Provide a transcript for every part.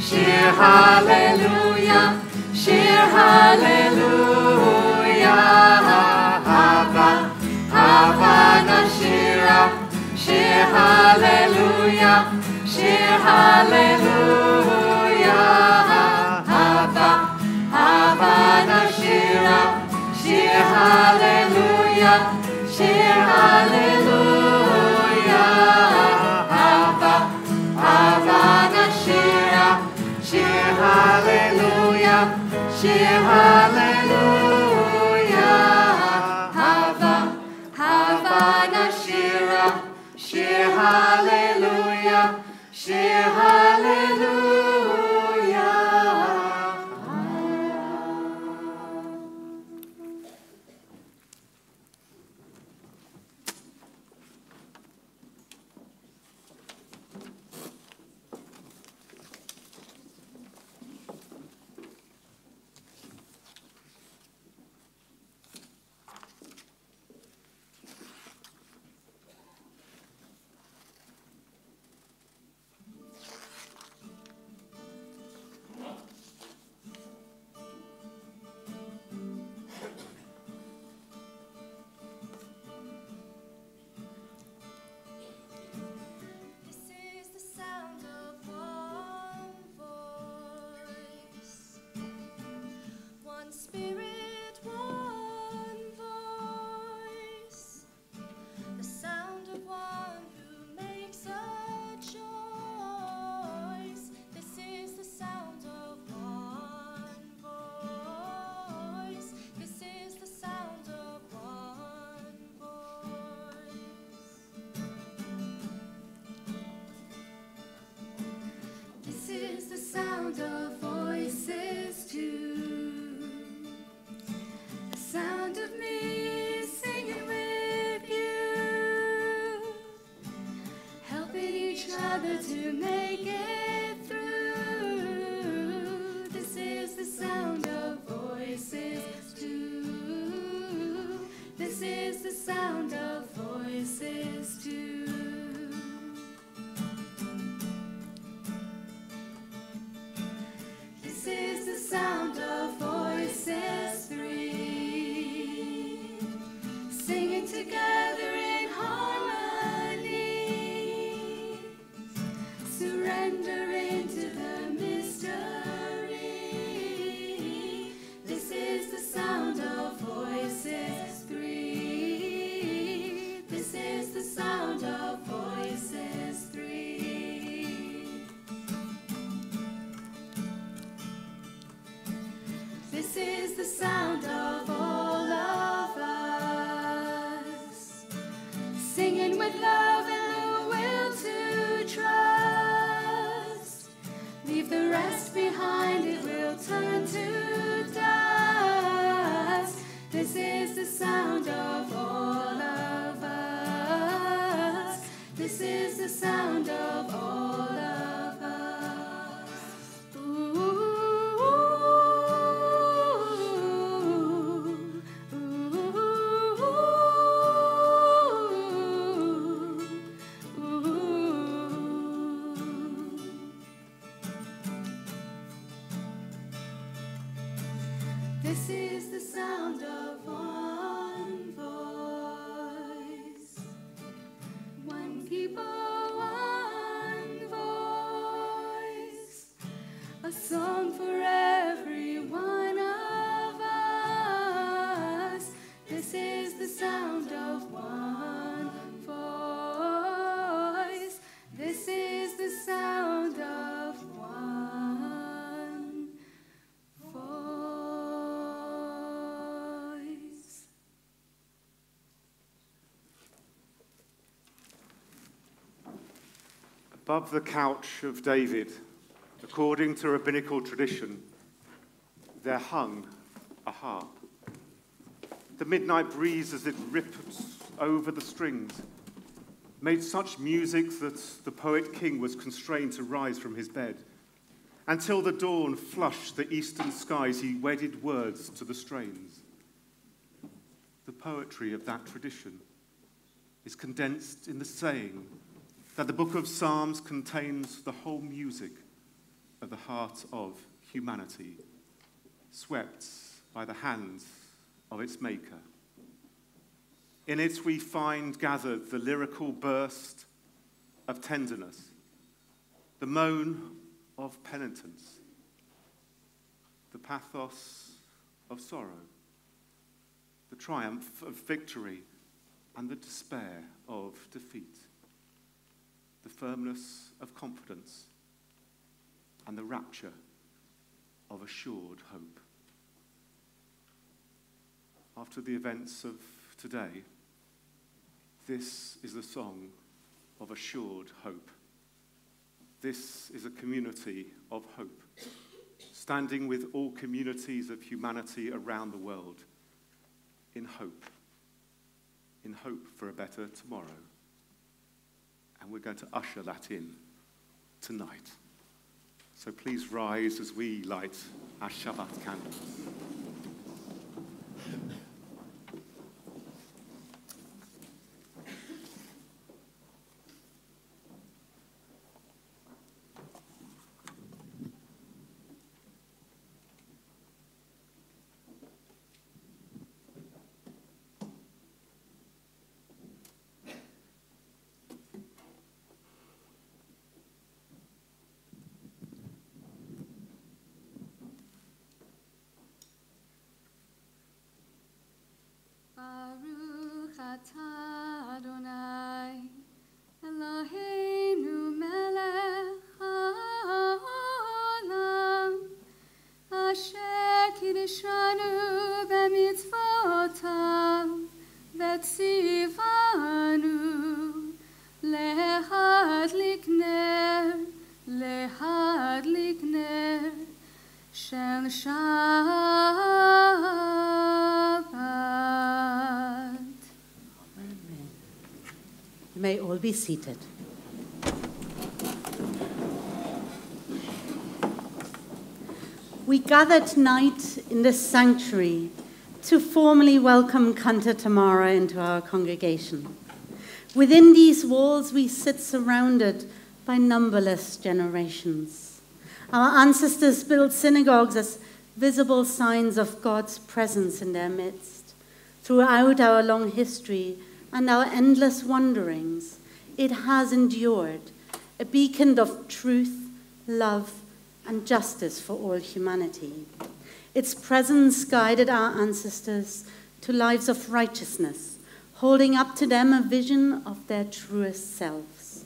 shir hallelujah, shir hallelujah. Hava, hava nashira, shir hallelujah, shir hallelujah. Hava, hava nashira, shir hallelujah, shir hallelujah. Hava, hava nashira, shir hallelujah, shir hallelujah. Hava, hava nashira, shir hallelujah, shir hallelujah. Spirit, one voice, the sound of one who makes a choice. This is the sound of one voice. This is the sound of one voice. This is the sound of voices too. Sound of me singing with you, helping each other to make it through. This is the sound of voices too. This is the sound of voices too. This is the sound of voices three, singing together in harmony, surrendering to the mystery. This is the sound of voices three. This is the sound of voices three. This is the sound of all of us, singing with love and the will to trust. Leave the rest behind, it will turn to dust. This is the sound of all of us. This is the sound of all of us. This is the sound of one voice, one people, one voice, a song for every one of us. This is the sound of one voice. This is the sound of one voice. Above the couch of David, according to rabbinical tradition, there hung a harp. The midnight breeze, as it ripped over the strings, made such music that the poet king was constrained to rise from his bed. Until the dawn flushed the eastern skies, he wedded words to the strains. The poetry of that tradition is condensed in the saying that the book of Psalms contains the whole music at the heart of humanity, swept by the hands of its maker. In it we find gathered the lyrical burst of tenderness, the moan of penitence, the pathos of sorrow, the triumph of victory, and the despair of defeat, the firmness of confidence, and the rapture of assured hope. After the events of today, this is the song of assured hope. This is a community of hope, standing with all communities of humanity around the world in hope for a better tomorrow. And we're going to usher that in tonight. So please rise as we light our Shabbat candles. Baruch atah Adonai, Eloheinu melech haolam, asher kiddushanu b'mitzvotav, v'tzivanu lehadlik ner shel Shabbat. Amen. You may all be seated. We gather tonight in this sanctuary to formally welcome Cantor Tamara into our congregation. Within these walls, we sit surrounded by numberless generations. Our ancestors built synagogues as visible signs of God's presence in their midst. Throughout our long history and our endless wanderings, it has endured, a beacon of truth, love, and justice for all humanity. Its presence guided our ancestors to lives of righteousness, holding up to them a vision of their truest selves.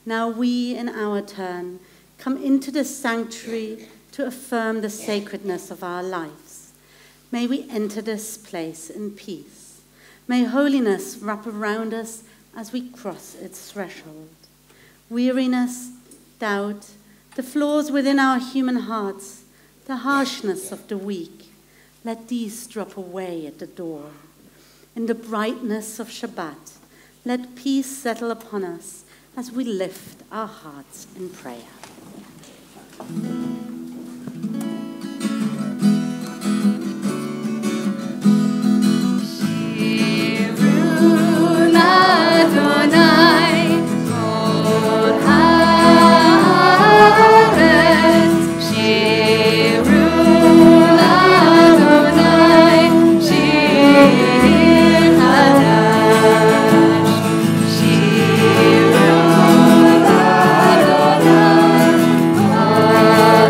Now we, in our turn, come into this sanctuary to affirm the sacredness of our lives. May we enter this place in peace. May holiness wrap around us as we cross its threshold. Weariness, doubt, the flaws within our human hearts, the harshness of the weak, let these drop away at the door. In the brightness of Shabbat, let peace settle upon us as we lift our hearts in prayer. Shirun Adonai, kol haaretz. Shirun Adonai, shir hadash. Shirun Adonai, kol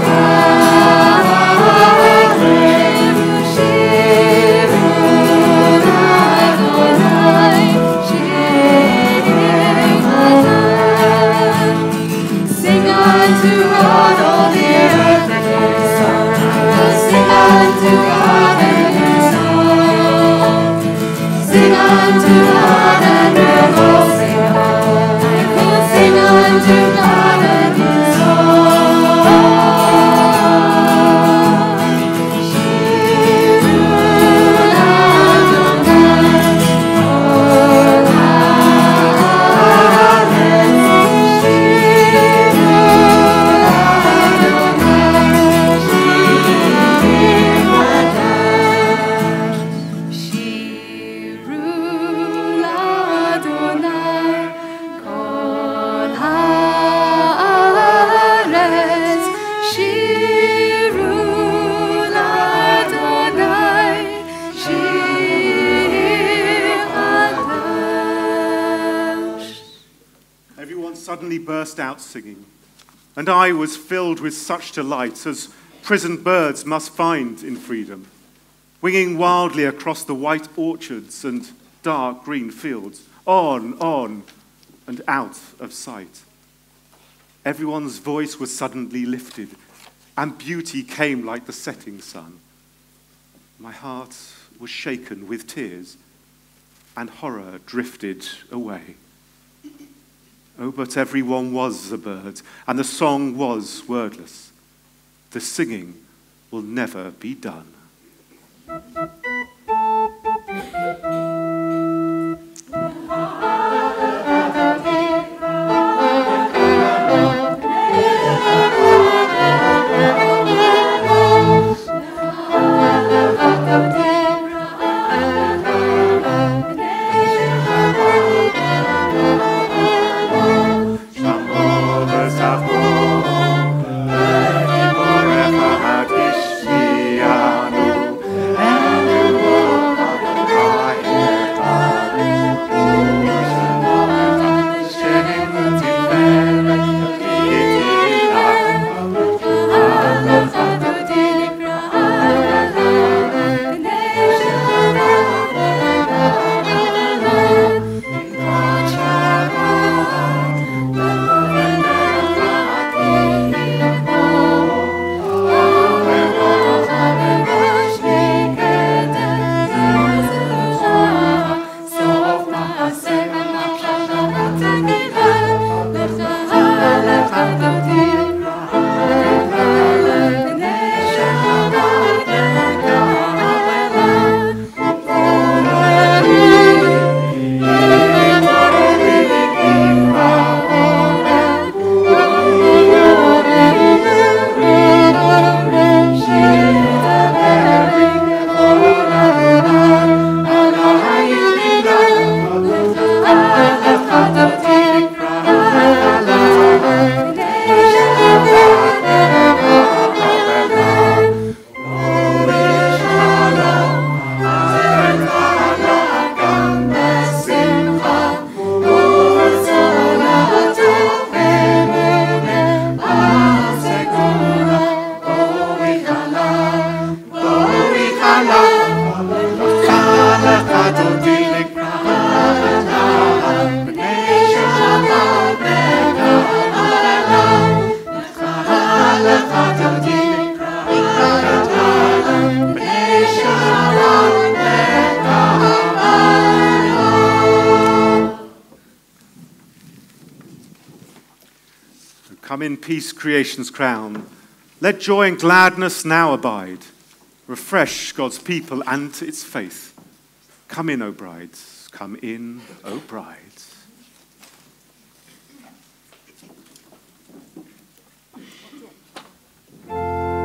suddenly burst out singing, and I was filled with such delight as prisoned birds must find in freedom, winging wildly across the white orchards and dark green fields, on, and out of sight. Everyone's voice was suddenly lifted, and beauty came like the setting sun. My heart was shaken with tears, and horror drifted away. Oh, but everyone was a bird, and the song was wordless. The singing will never be done. Come in peace, creation's crown. Let joy and gladness now abide. Refresh God's people and its faith. Come in, O brides. Come in, O brides. Oh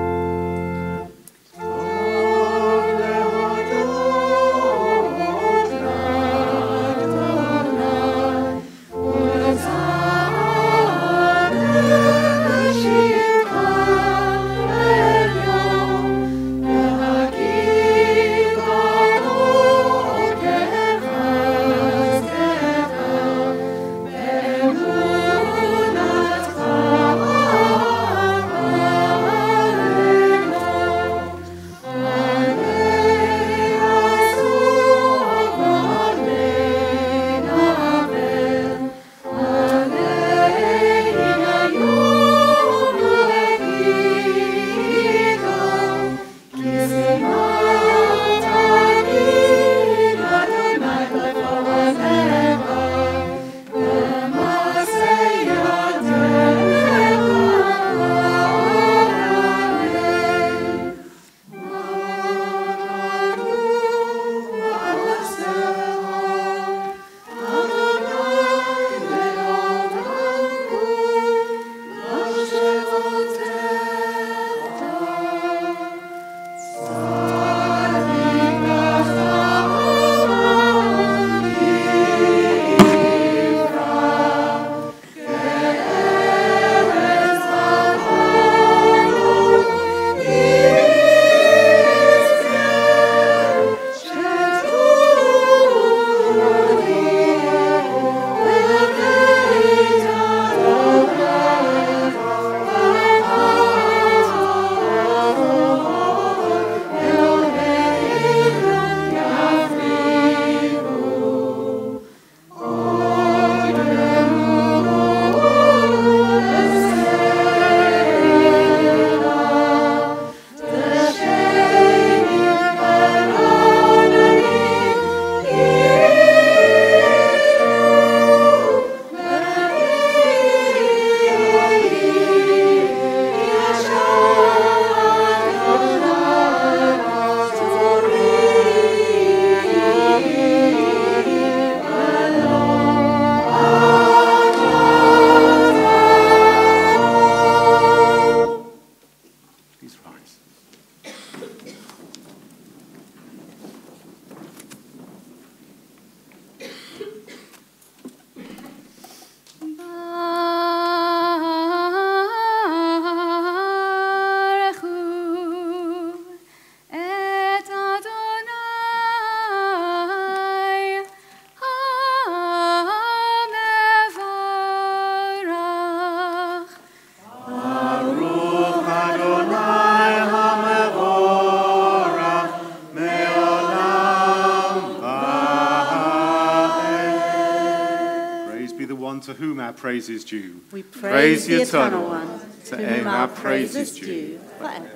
to whom our praise is due. We praise the Eternal One, to whom our praise is due forever.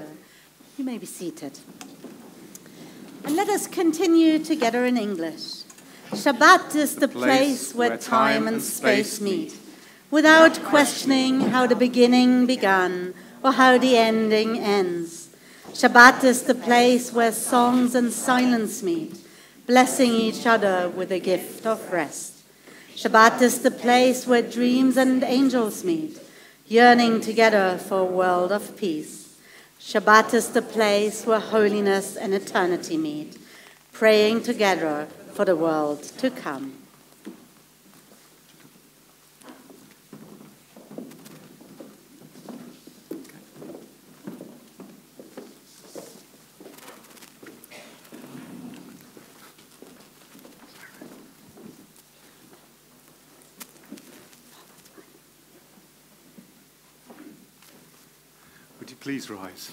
You may be seated. And let us continue together in English. Shabbat is the place where time and space meet, without questioning how the beginning began or how the ending ends. Shabbat is the place where songs and silence meet, blessing each other with a gift of rest. Shabbat is the place where dreams and angels meet, yearning together for a world of peace. Shabbat is the place where holiness and eternity meet, praying together for the world to come. Would you please rise?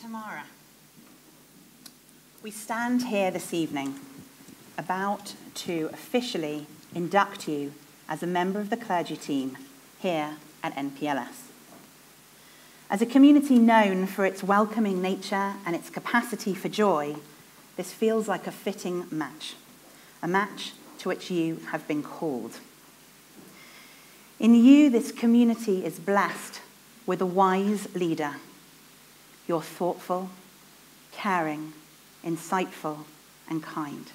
Tamara, we stand here this evening about to officially induct you as a member of the clergy team here at NPLS. As a community known for its welcoming nature and its capacity for joy, this feels like a fitting match, a match to which you have been called. In you, this community is blessed with a wise leader. You're thoughtful, caring, insightful, and kind.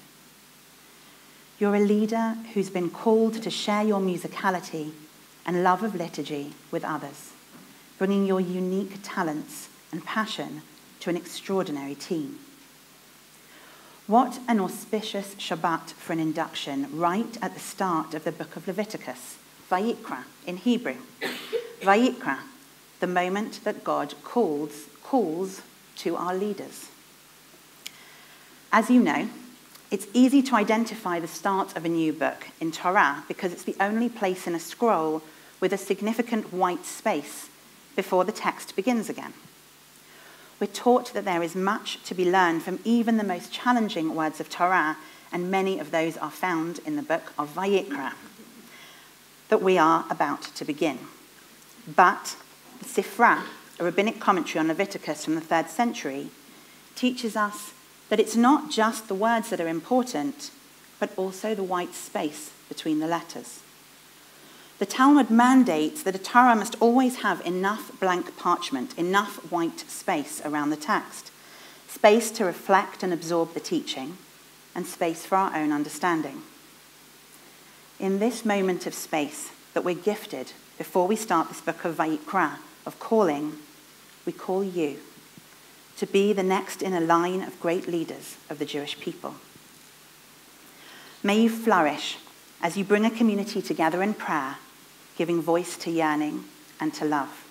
You're a leader who's been called to share your musicality and love of liturgy with others, bringing your unique talents and passion to an extraordinary team. What an auspicious Shabbat for an induction right at the start of the book of Leviticus, Vayikra in Hebrew. Vayikra, the moment that God calls to our leaders. As you know, it's easy to identify the start of a new book in Torah because it's the only place in a scroll with a significant white space before the text begins again. We're taught that there is much to be learned from even the most challenging words of Torah, and many of those are found in the book of Vayikra that we are about to begin. But the Sifra, a rabbinic commentary on Leviticus from the 3rd century, teaches us that it's not just the words that are important, but also the white space between the letters. The Talmud mandates that a Torah must always have enough blank parchment, enough white space around the text, space to reflect and absorb the teaching, and space for our own understanding. In this moment of space that we're gifted before we start this book of Vayikra, of calling, we call you to be the next in a line of great leaders of the Jewish people. May you flourish as you bring a community together in prayer, giving voice to yearning and to love.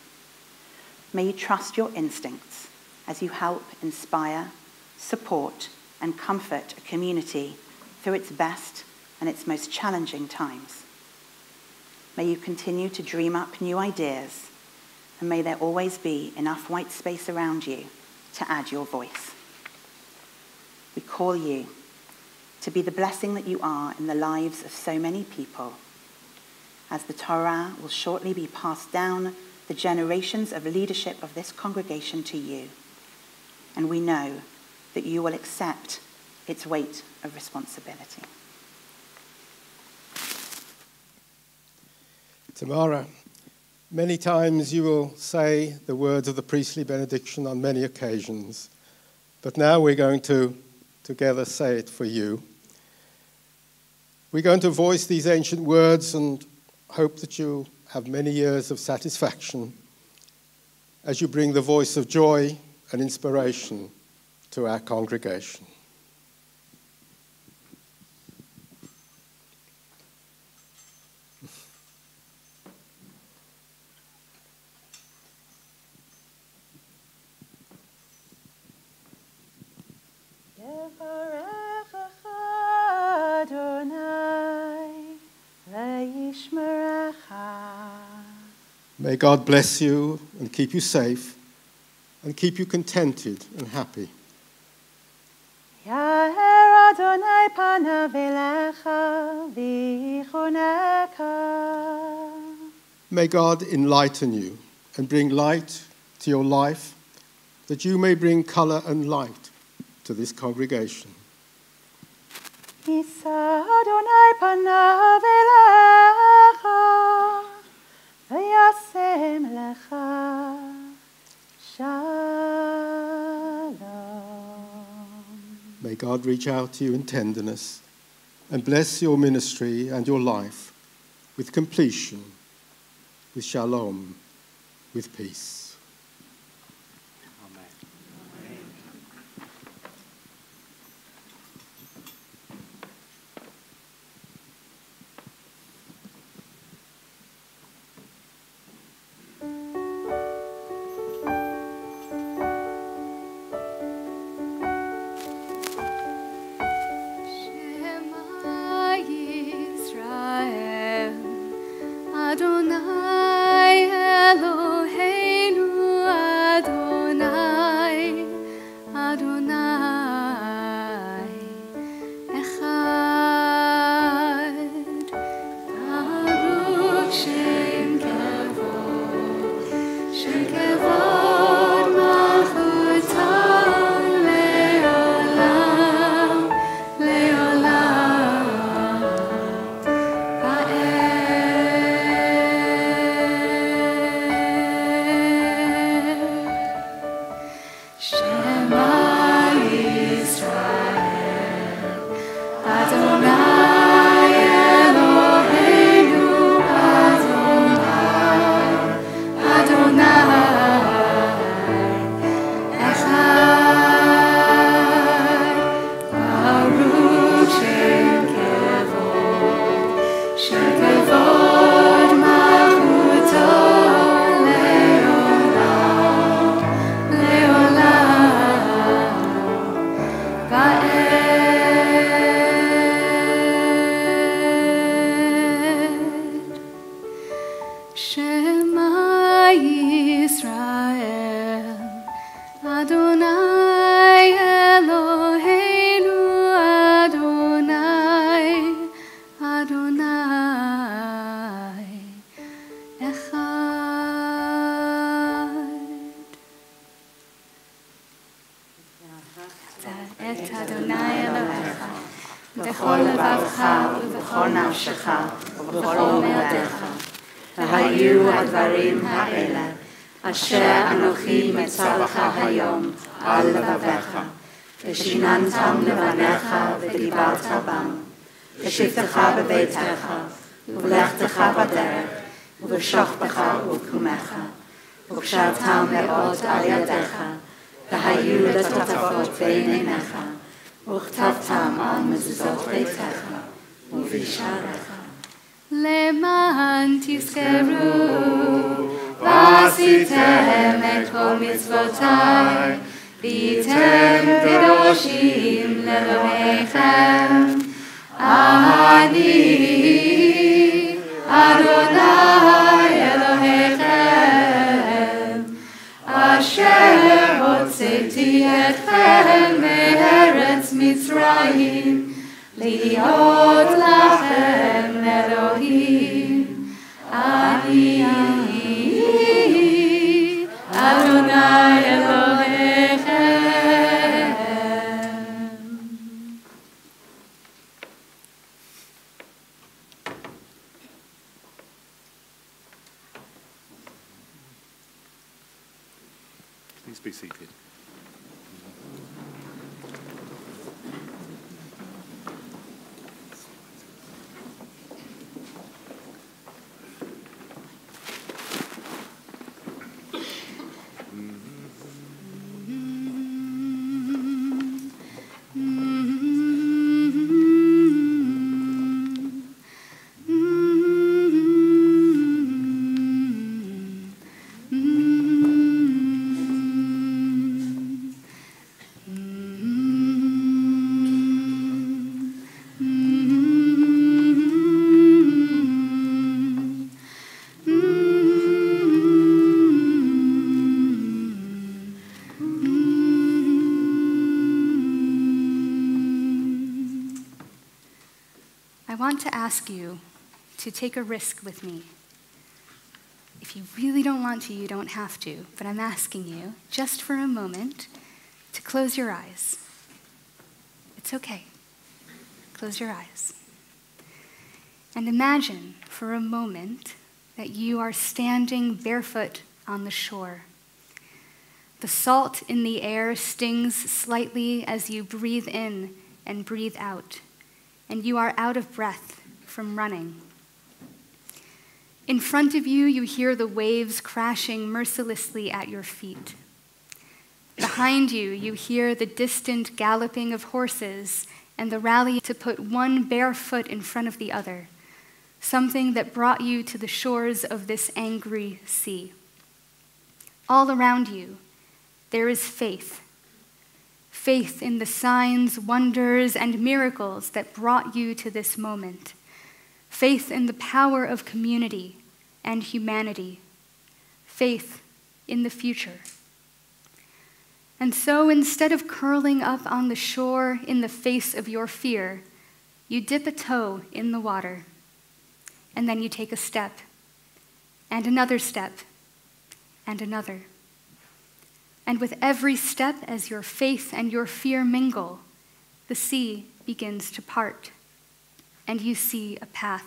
May you trust your instincts as you help inspire, support, and comfort a community through its best and its most challenging times. May you continue to dream up new ideas, and may there always be enough white space around you to add your voice. We call you to be the blessing that you are in the lives of so many people, as the Torah will shortly be passed down the generations of leadership of this congregation to you, and we know that you will accept its weight of responsibility. Tamara, many times you will say the words of the priestly benediction on many occasions, but now we're going to together say it for you. We're going to voice these ancient words and hope that you have many years of satisfaction as you bring the voice of joy and inspiration to our congregation. Forever May God bless you and keep you safe and keep you contented and happy. Ya'er Adonai panav elecha v'yichuneka. May God enlighten you and bring light to your life, that you may bring color and light to this congregation. Yisa Adonai panav elecha v'yasem lecha shalom. May God reach out to you in tenderness and bless your ministry and your life with completion, with shalom, with peace. Amen. Shema Yisrael, Adonai Eloheinu, Adonai, Adonai, Echad. Baruch Shem Kevod Malchuto Le'olam, Le'olam, Va'ed. Shema Yisrael, Adonai Eloheinu, Adonai, Adonai, Echad. Baruch Shem Kevod Malchuto Le'olam, Le'olam, Va'ed. Shema Yisrael, Adonai Eloheinu, Adonai, Adonai, Echad. את אדוני אלוהיך בכל לבבך ובכל נפשך ובכל מאודיך. והיו הדברים האלה אשר אנוכי מצווה לך היום על לבביך, ושיננתם לבניך ודיברת בם, בשבתך בביתך ובלכתך בדרך ובשוכבך ובקומך, וקשרתם מאוד על ידיך, והיו לטוטפות בין עיניך, וכתבתם על מזוזות ביתך ובשעריך. למען תזכרו ועשיתם את כל מצוותיי, והייתם קדושים לאלוהיכם. אני אדוני אלוהיכם, אשר הוצאתי אתכם מארץ מצרים, להיות לכם אלוהים. אני אדוני אלוהיכם. Please be seated. want to ask you to take a risk with me. If you really don't want to, you don't have to, but I'm asking you, just for a moment, to close your eyes. It's okay. Close your eyes. And imagine for a moment that you are standing barefoot on the shore. The salt in the air stings slightly as you breathe in and breathe out, and you are out of breath from running. In front of you, you hear the waves crashing mercilessly at your feet. Behind you, you hear the distant galloping of horses and the rally to put one bare foot in front of the other, something that brought you to the shores of this angry sea. All around you, there is faith. Faith in the signs, wonders, and miracles that brought you to this moment. Faith in the power of community and humanity. Faith in the future. And so instead of curling up on the shore in the face of your fear, you dip a toe in the water. And then you take a step, and another step, and another. And with every step, as your faith and your fear mingle, the sea begins to part, and you see a path.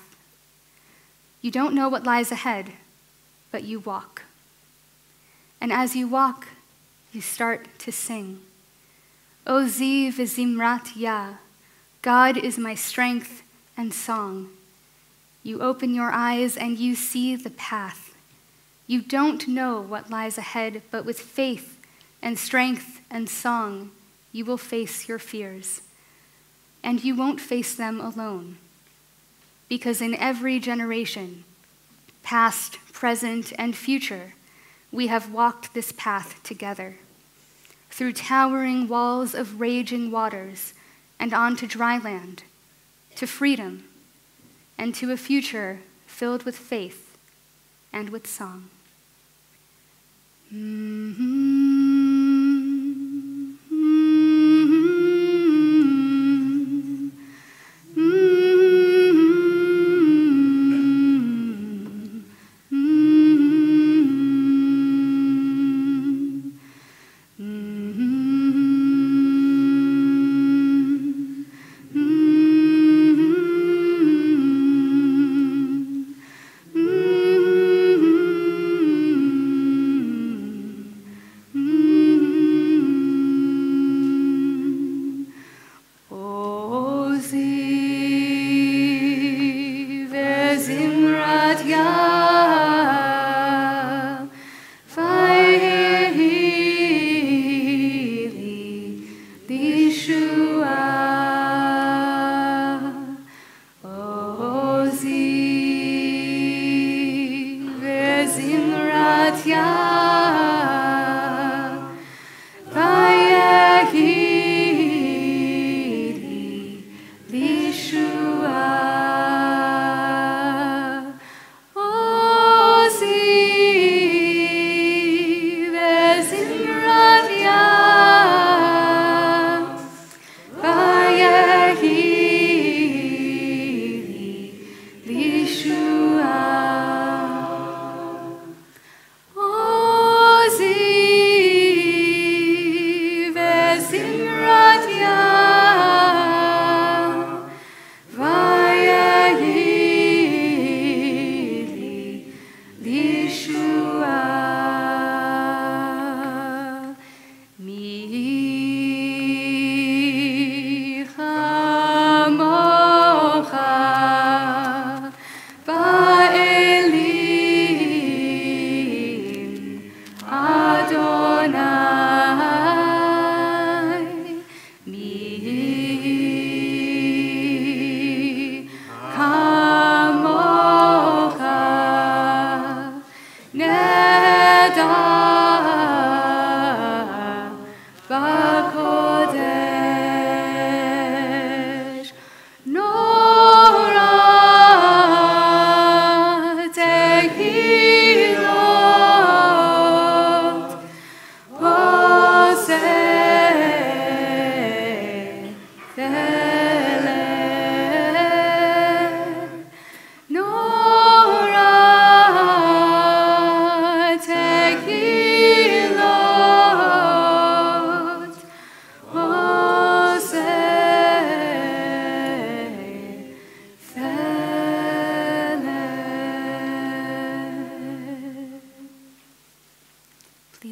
You don't know what lies ahead, but you walk. And as you walk, you start to sing. O Ziv Zimrat Yah, God is my strength and song. You open your eyes and you see the path. You don't know what lies ahead, but with faith and strength and song, you will face your fears. And you won't face them alone. Because in every generation, past, present, and future, we have walked this path together, through towering walls of raging waters and onto dry land, to freedom, and to a future filled with faith and with song.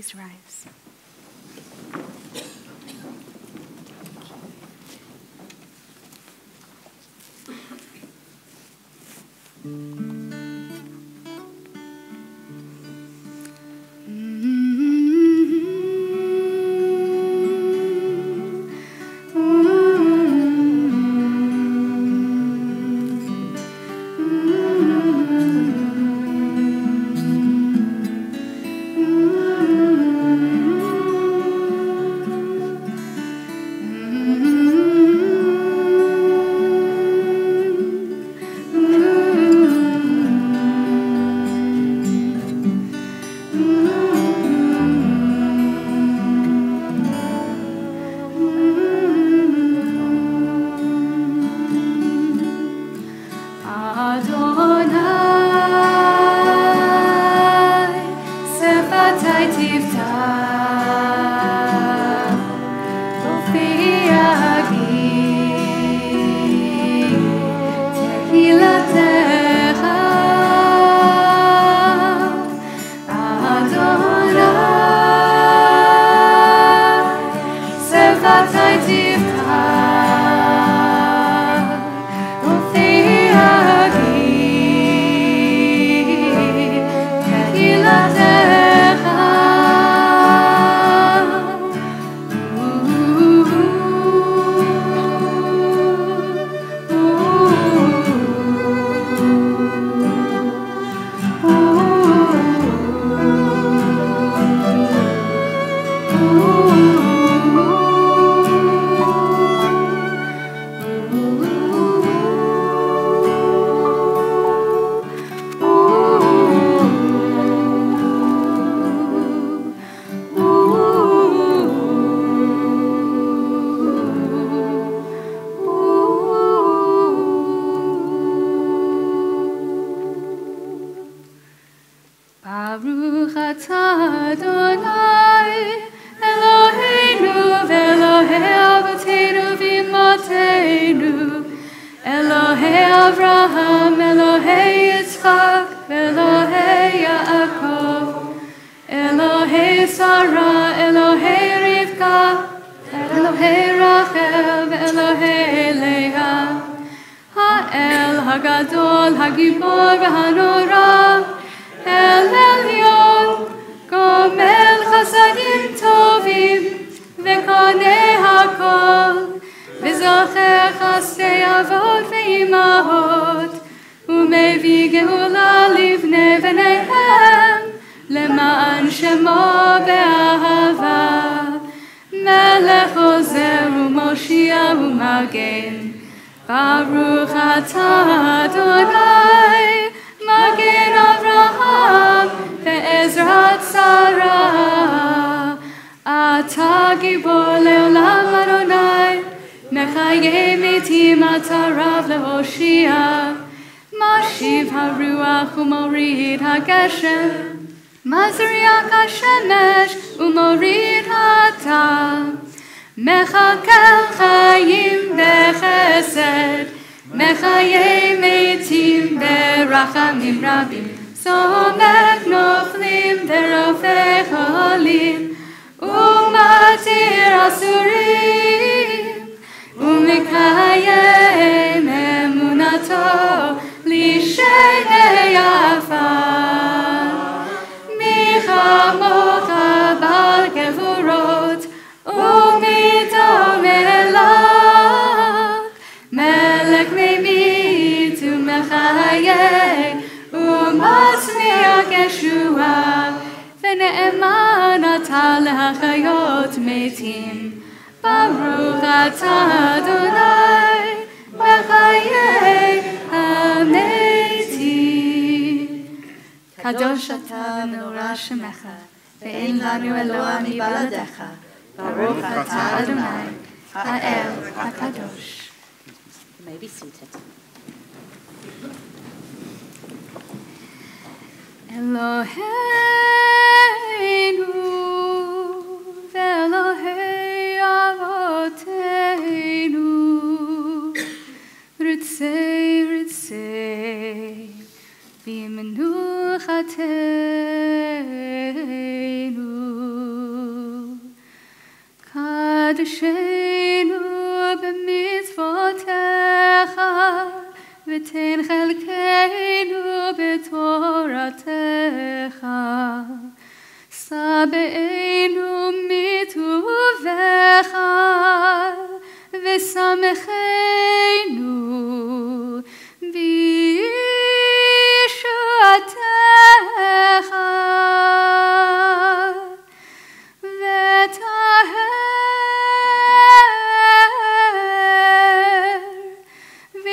Please rise. קדוש אתה ונורא שמך, ואין לנו אלוה מבלעדיך. ברוך אתה אדוני, האל הקדוש. You may be seated. Eloheinu ve'Elohei avoteinu, ritzei ritzei v'menuchatenu. קדשנו במצוותיך, ותן חלקנו בתורתך. שבענו מטובך, ושמחנו בישועתך.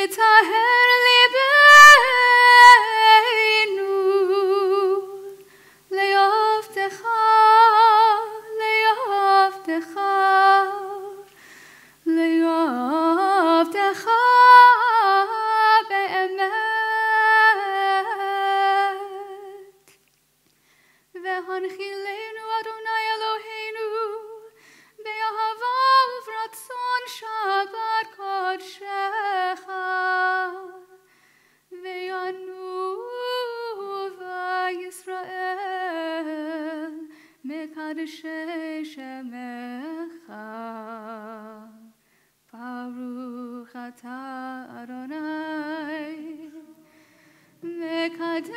וטהר ליבנו לעבדך, לעבדך, לעבדך באמת. והנחילנו אדוני אלוהינו באהבה וברצון שבת קודשך, וינוב ישראל מקדשי שמך. ברוך אתה אדוני מקדש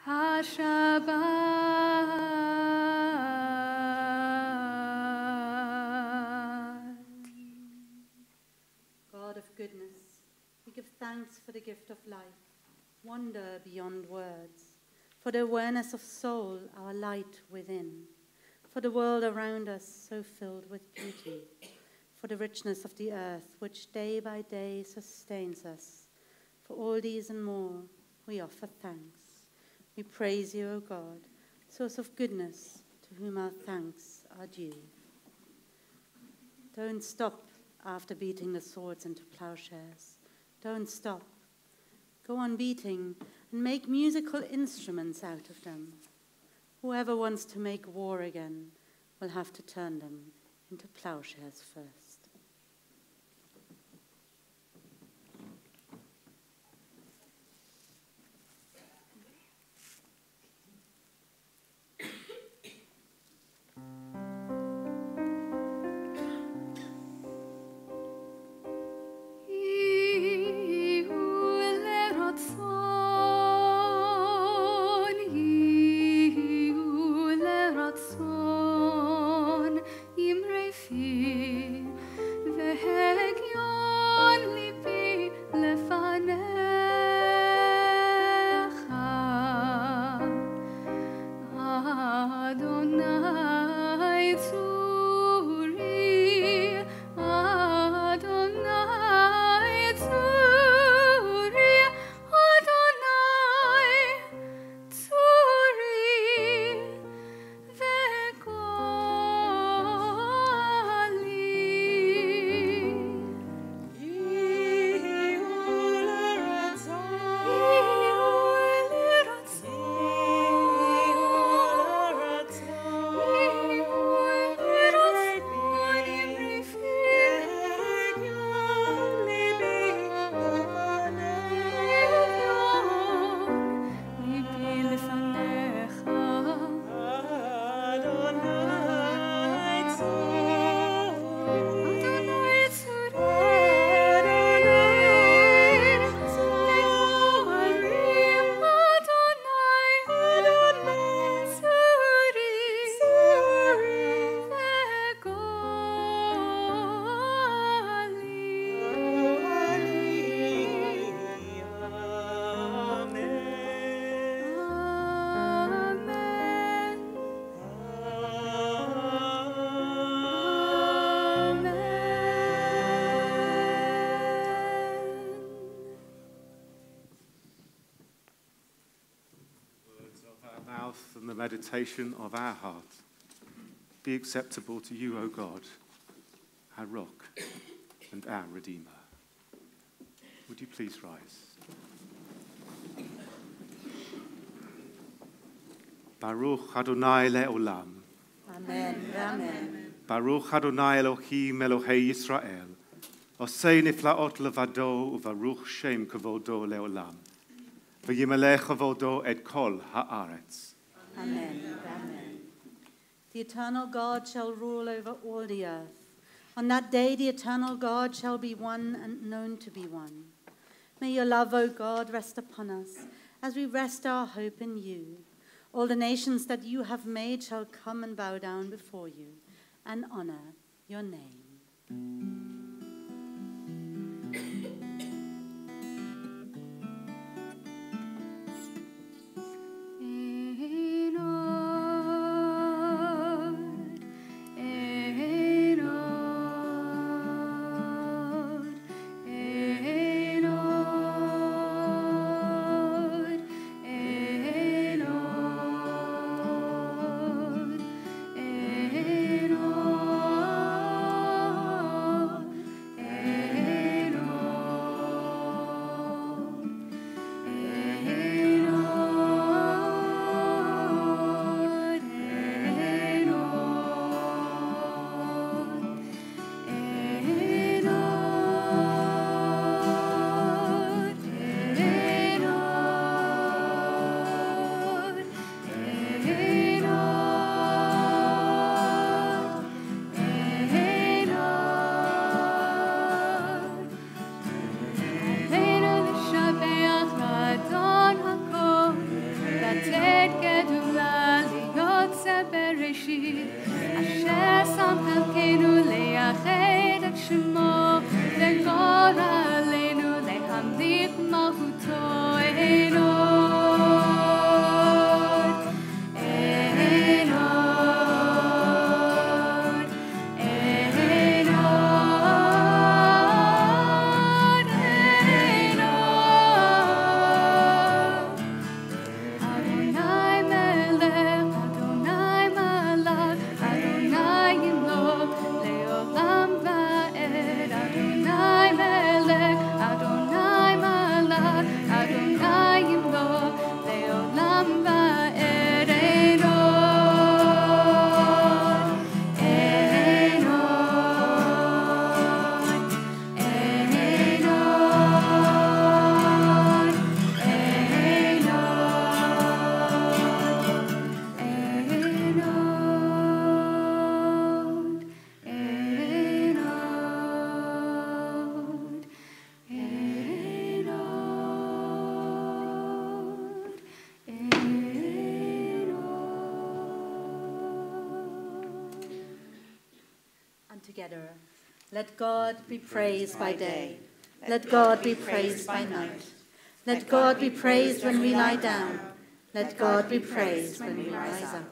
השבת. God of goodness, we give thanks for the gift of life, wonder beyond words, for the awareness of soul, our light within, for the world around us so filled with beauty, for the richness of the earth which day by day sustains us. For all these and more, we offer thanks. We praise you, O God, source of goodness, to whom our thanks are due. Don't stop after beating the swords into plowshares. Don't stop. Go on beating and make musical instruments out of them. Whoever wants to make war again will have to turn them into plowshares first. And the meditation of our heart be acceptable to you, O God, our rock and our Redeemer. Would you please rise? Baruch Adonai le'olam. Amen. Amen. Baruch Adonai Elohim Elohei Yisrael. Osei niflaot levado uvaruch shem kavodo le'olam. V'yimelech kavodo et kol haaretz. Amen. Amen. The eternal God shall rule over all the earth. On that day, the eternal God shall be one and known to be one. May your love, O God, rest upon us as we rest our hope in you. All the nations that you have made shall come and bow down before you and honor your name. Together, let God be praised by day, let God be praised by night, let God be praised when we lie down, let God be praised when we rise up.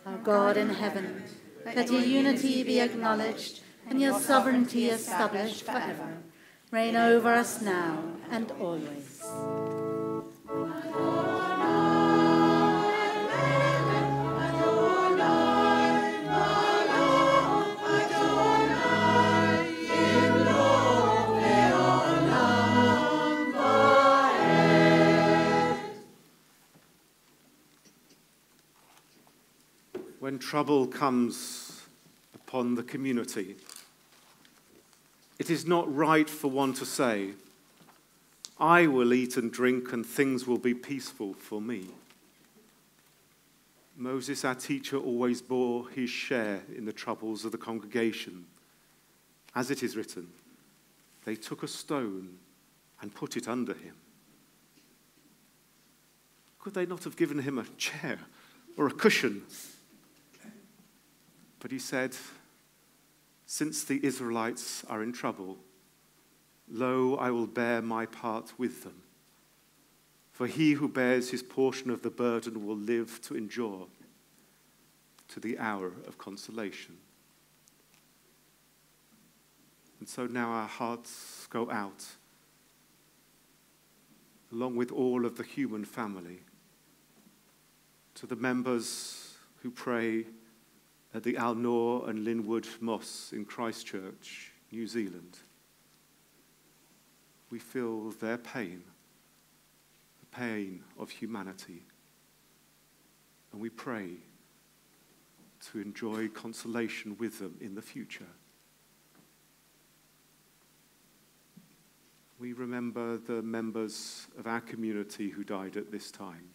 Our God in heaven, let your unity be acknowledged and your sovereignty established forever. Reign over us now and always. When trouble comes upon the community, it is not right for one to say, I will eat and drink and things will be peaceful for me. Moses, our teacher, always bore his share in the troubles of the congregation. As it is written, they took a stone and put it under him. Could they not have given him a chair or a cushion? But he said, since the Israelites are in trouble, lo, I will bear my part with them. For he who bears his portion of the burden will live to endure to the hour of consolation. And so now our hearts go out, along with all of the human family, to the members who pray at the Al Noor and Linwood Mosque in Christchurch, New Zealand. We feel their pain, the pain of humanity, and we pray to enjoy consolation with them in the future. We remember the members of our community who died at this time.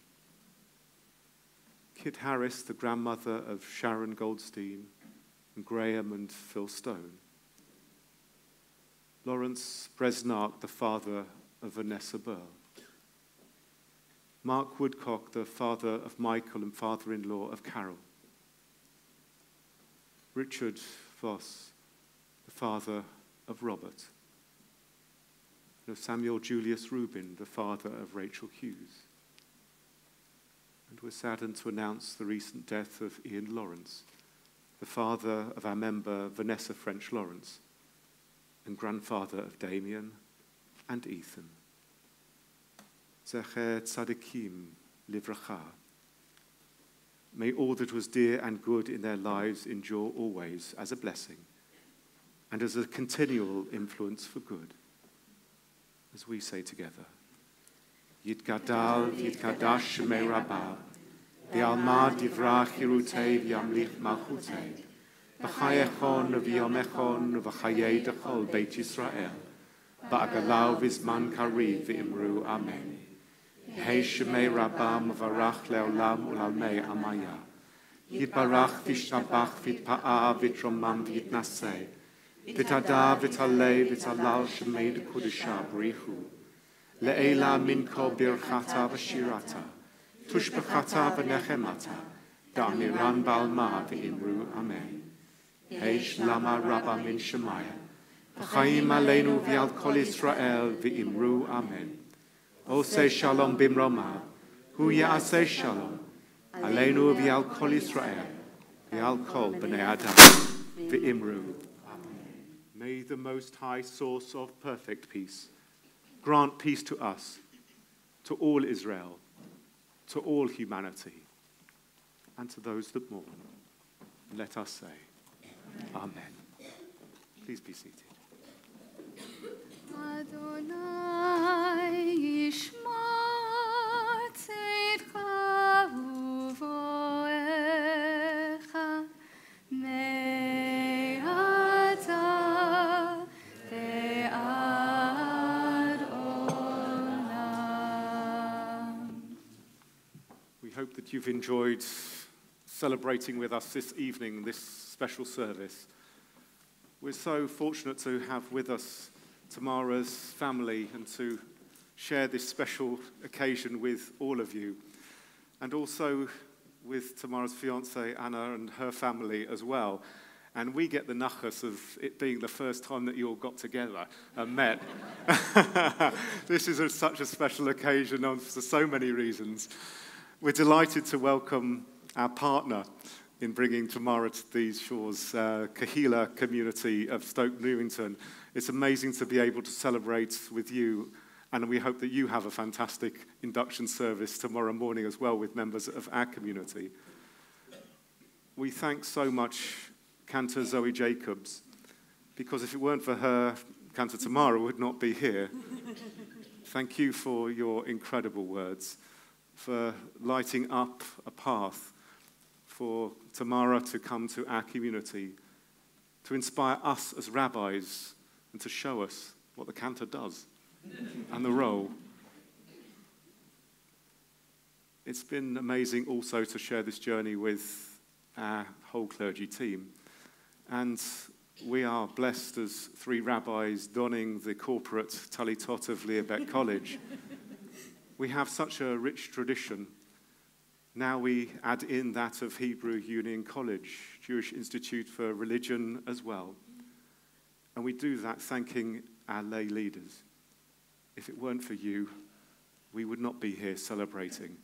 Kit Harris, the grandmother of Sharon Goldstein, and Graham and Phil Stone. Lawrence Bresnark, the father of Vanessa Burl. Mark Woodcock, the father of Michael and father-in-law of Carol. Richard Voss, the father of Robert. Samuel Julius Rubin, the father of Rachel Hughes. And we're saddened to announce the recent death of Ian Lawrence, the father of our member Vanessa French Lawrence, and grandfather of Damien and Ethan. Zecher Tzadikim Livracha. May all that was dear and good in their lives endure always as a blessing and as a continual influence for good. As we say together, Yitgadal Yitkadash Shemei Rabbah, V'alma Divrach Yerutei V'yamlich Malchutei, V'chayechon V'yomechon V'chayei Dechol Beit Yisrael, V'agalau V'zman Kariv V'imru Amen. Yehei Shemei Rabbah Mevarach Le'olam U'lalmei Amaya, Yitbarach V'yishtabach V'yitpa'a V'yitromam V'yitnaseh, V'tada V'talei V'talal Shemei D'Kudisha B'richu, Le'ela Minko Birchata V'shirata, Tushbechata V'nechemata, Da'amiran Ba'alma V'imru Amen. Heish Lama Rabba Min Shemaya, V'chaim Aleinu V'yal Kol Yisrael V'imru Amen. Osei Shalom Bimroma, Hu Ya'aseh Shalom, Aleinu V'yal Kol Yisrael, V'yal Kol B'nei Adam V'imru. May the Most High source of perfect peace grant peace to us, to all Israel, to all humanity, and to those that mourn. Let us say, Amen. Please be seated. Adonai yishmor tzedcha uvoecha me'ata ve'ad olam. We hope that you've enjoyed celebrating with us this evening, this special service. We're so fortunate to have with us Tamara's family and to share this special occasion with all of you, and also with Tamara's fiancée Anna and her family as well. And we get the nachas of it being the first time that you all got together and met. This is such a special occasion for so many reasons. We're delighted to welcome our partner in bringing Tamara to these shores, Kahila community of Stoke Newington. It's amazing to be able to celebrate with you, and we hope that you have a fantastic induction service tomorrow morning as well with members of our community. We thank so much Cantor Zoe Jacobs, because if it weren't for her, Cantor Tamara would not be here. Thank you for your incredible words, for lighting up a path for Tamara to come to our community, to inspire us as rabbis, and to show us what the Cantor does and the role. It's been amazing also to share this journey with our whole clergy team. And we are blessed as three rabbis donning the corporate talitot of Liabet College. We have such a rich tradition. Now we add in that of Hebrew Union College, Jewish Institute for Religion as well. And we do that thanking our lay leaders. If it weren't for you, we would not be here celebrating.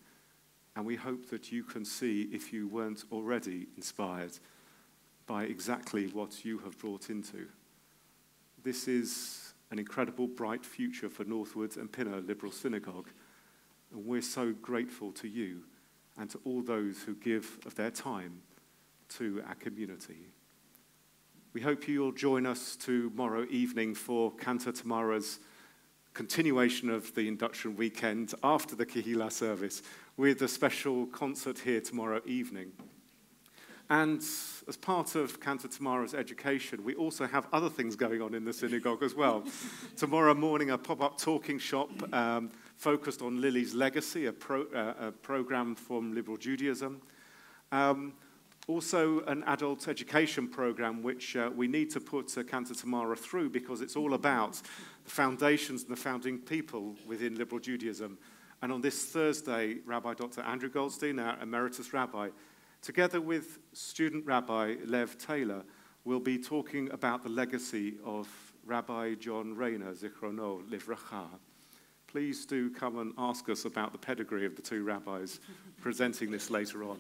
And we hope that you can see, if you weren't already inspired, by exactly what you have brought into. This is an incredible, bright future for Northwood and Pinner Liberal Synagogue. And we're so grateful to you and to all those who give of their time to our community. We hope you'll join us tomorrow evening for Cantor Tamara's continuation of the induction weekend after the Kehillah service with a special concert here tomorrow evening. And as part of Cantor Tamara's education, we also have other things going on in the synagogue as well. Tomorrow morning, a pop-up talking shop focused on Lily's legacy, a program from Liberal Judaism. Also, an adult education program, which we need to put Cantor Tamara through because it's all about the foundations and the founding people within liberal Judaism. And on this Thursday, Rabbi Dr. Andrew Goldstein, our emeritus rabbi, together with student Rabbi Lev Taylor, will be talking about the legacy of Rabbi John Rayner, Zichrono Livracha. Please do come and ask us about the pedigree of the two rabbis presenting this later on.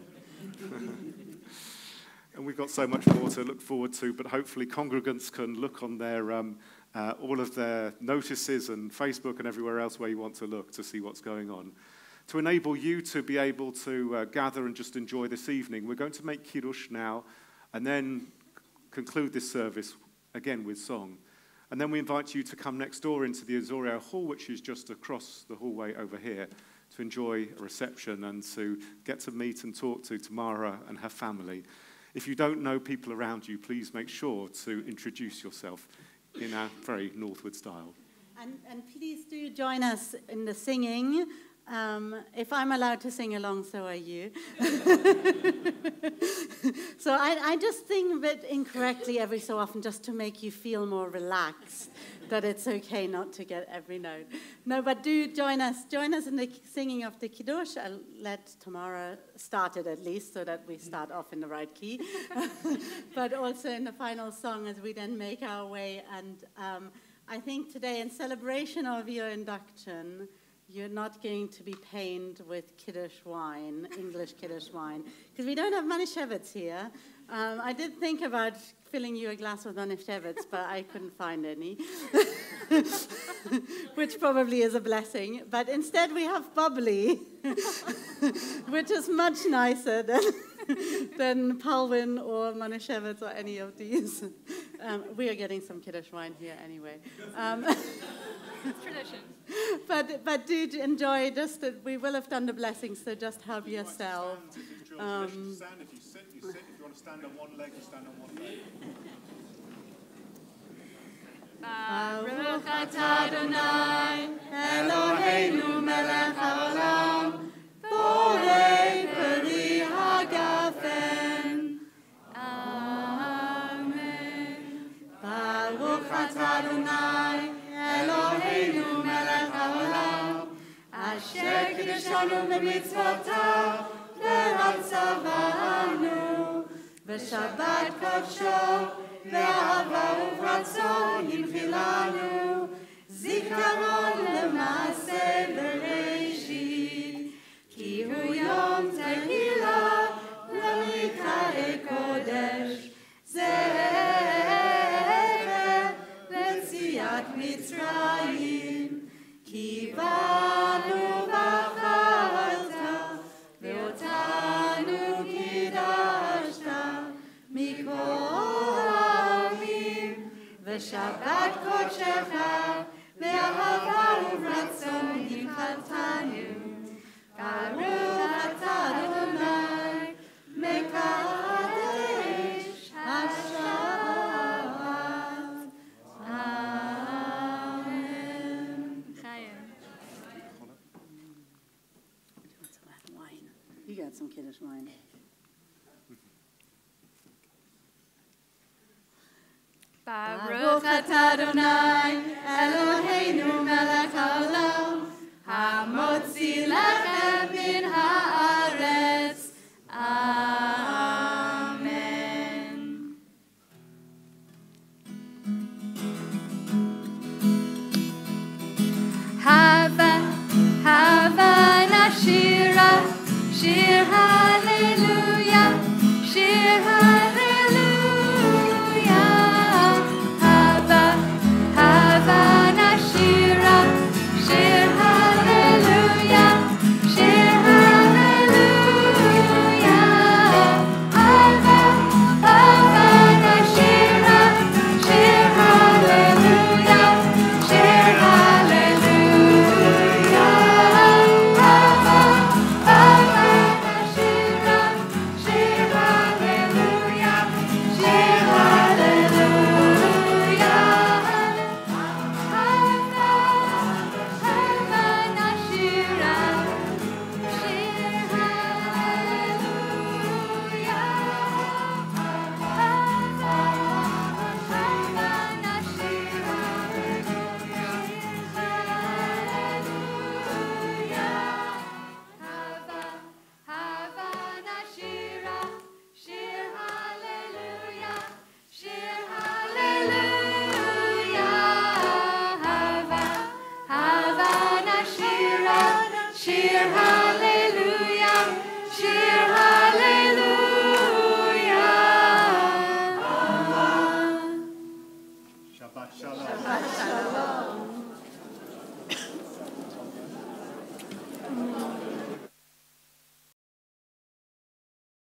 And we've got so much more to look forward to, but hopefully congregants can look on their all of their notices and Facebook and everywhere else where you want to look to see what's going on. To enable you to be able to gather and just enjoy this evening, we're going to make Kiddush now and then conclude this service again with song. And then we invite you to come next door into the Azorio Hall, which is just across the hallway over here, to enjoy a reception and to get to meet and talk to Tamara and her family. If you don't know people around you, please make sure to introduce yourself in our very Northwood style. And please do join us in the singing. If I'm allowed to sing along, so are you. So I just sing a bit incorrectly every so often just to make you feel more relaxed, that it's okay not to get every note. No, but do join us in the singing of the Kiddush. I'll let Tamara start it at least so that we start off in the right key. But also in the final song as we then make our way. And I think today in celebration of your induction, you're not going to be pained with Kiddush wine, English Kiddush wine, because we don't have Manischewitz here. I did think about filling you a glass with Manischewitz, but I couldn't find any, which probably is a blessing. But instead we have bubbly, which is much nicer than Palwin or Manischewitz or any of these. We are getting some Kiddush wine here anyway. It's tradition. But do enjoy, just that we will have done the blessings, so just help yourself. If you sit. If you want to stand on one leg, you stand on one leg. Baruch atah Adonai, Eloheinu melech haolam, borei peri hagafen. Amen. Baruch atah Adonai, Eloheinu melech haolam, asher kiddushanu b'mitzvotav v'hatzavanu, v'shabbat kodsho, ואהבה וברצון ינחילנו, זיכרון למעשה בראשית, כי הוא יום תהילה למקראי קודש, זכר ליציאת מצרים, כי באנו בחרת ואותנו קידשת מכל ושבת קודשך, באהבה וברצון הנחלתנו. ברוך אתה אדוני, מקדש השבת. אמן. Chaim. You got some Kiddush wine. Baruch atah Adonai, Eloheinu